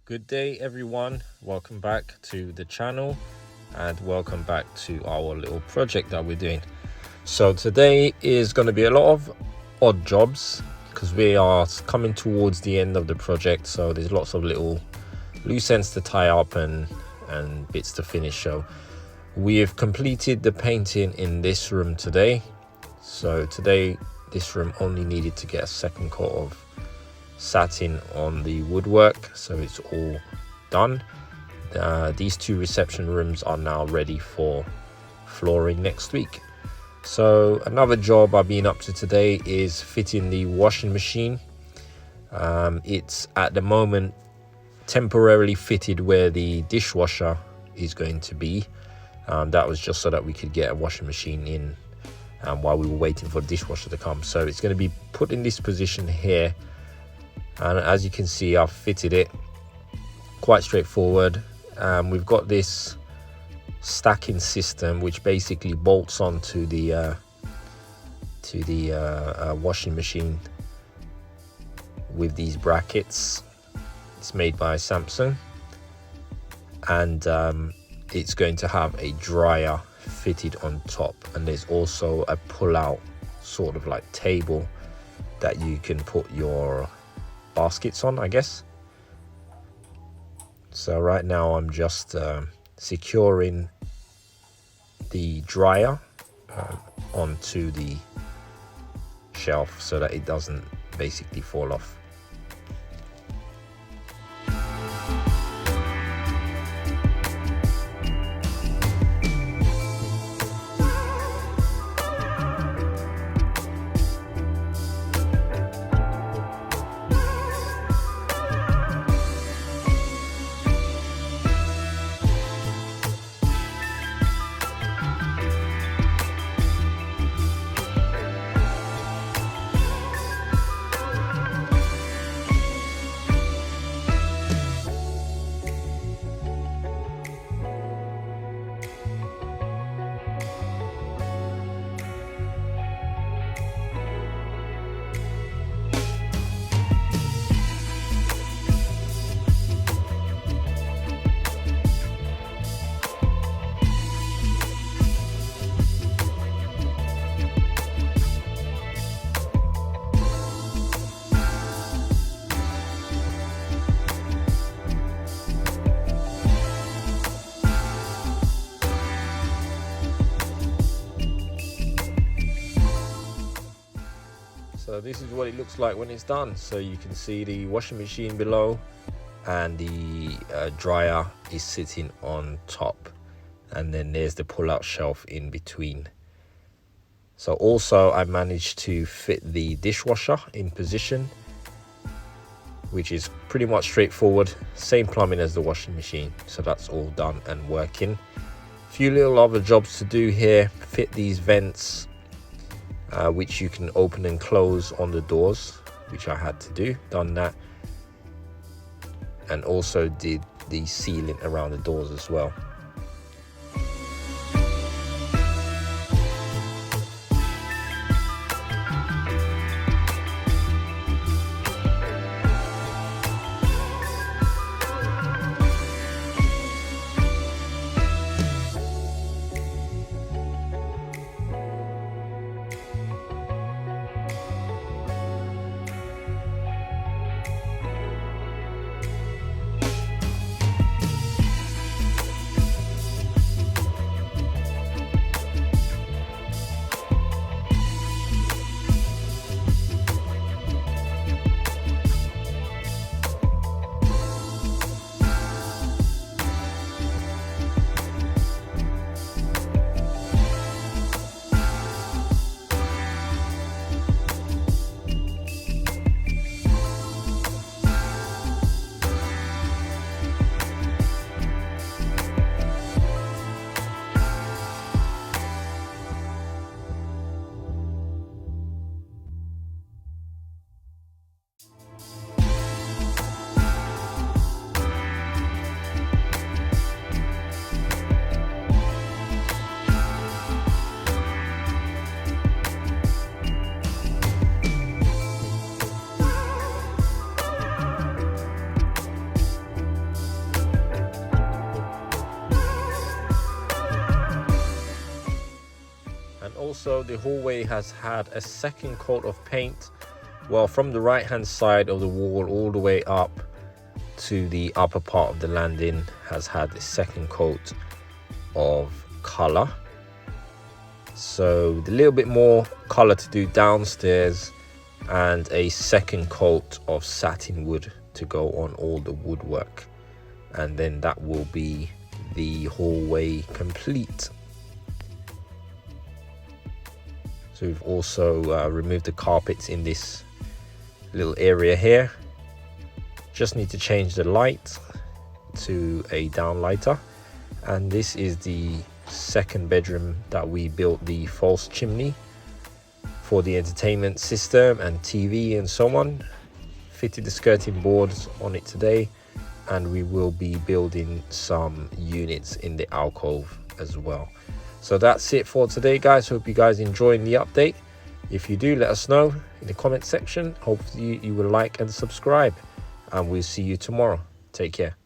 Good day everyone, welcome back to the channel and welcome back to our little project that we're doing. So today is going to be a lot of odd jobs because we are coming towards the end of the project, so there's lots of little loose ends to tie up and bits to finish. So we have completed the painting in this room today. So today this room only needed to get a second coat of satin on the woodwork, so it's all done. These two reception rooms are now ready for flooring next week. So another job I've been up to today is fitting the washing machine. It's at the moment temporarily fitted where the dishwasher is going to be. That was just so that we could get a washing machine in while we were waiting for the dishwasher to come. So it's going to be put in this position here, and as you can see, I've fitted it quite straightforward. We've got this stacking system which basically bolts onto the washing machine with these brackets. It's made by Samsung, and it's going to have a dryer fitted on top, and there's also a pull-out sort of like table that you can put your baskets on, I guess. So right now I'm just securing the dryer onto the shelf so that it doesn't basically fall off. So this is what it looks like when it's done. So you can see the washing machine below, and the dryer is sitting on top, and then there's the pull-out shelf in between. So also I managed to fit the dishwasher in position, which is pretty much straightforward. Same plumbing as the washing machine, so that's all done and working. A few little other jobs to do here. Fit these vents, which you can open and close on the doors, which I had to do, done that, and also did the sealing around the doors as well. also the hallway has had a second coat of paint. Well, from the right hand side of the wall all the way up to the upper part of the landing has had a second coat of color. So a little bit more color to do downstairs, and a second coat of satin wood to go on all the woodwork, and then that will be the hallway complete. So we've also removed the carpets in this little area here. Just need to change the light to a downlighter, and this is the second bedroom that we built the false chimney for the entertainment system and TV and so on. Fitted the skirting boards on it today, and we will be building some units in the alcove as well. So that's it for today, guys. Hope you guys enjoying the update. If you do, let us know in the comment section. Hopefully you will like and subscribe, and we'll see you tomorrow. Take care.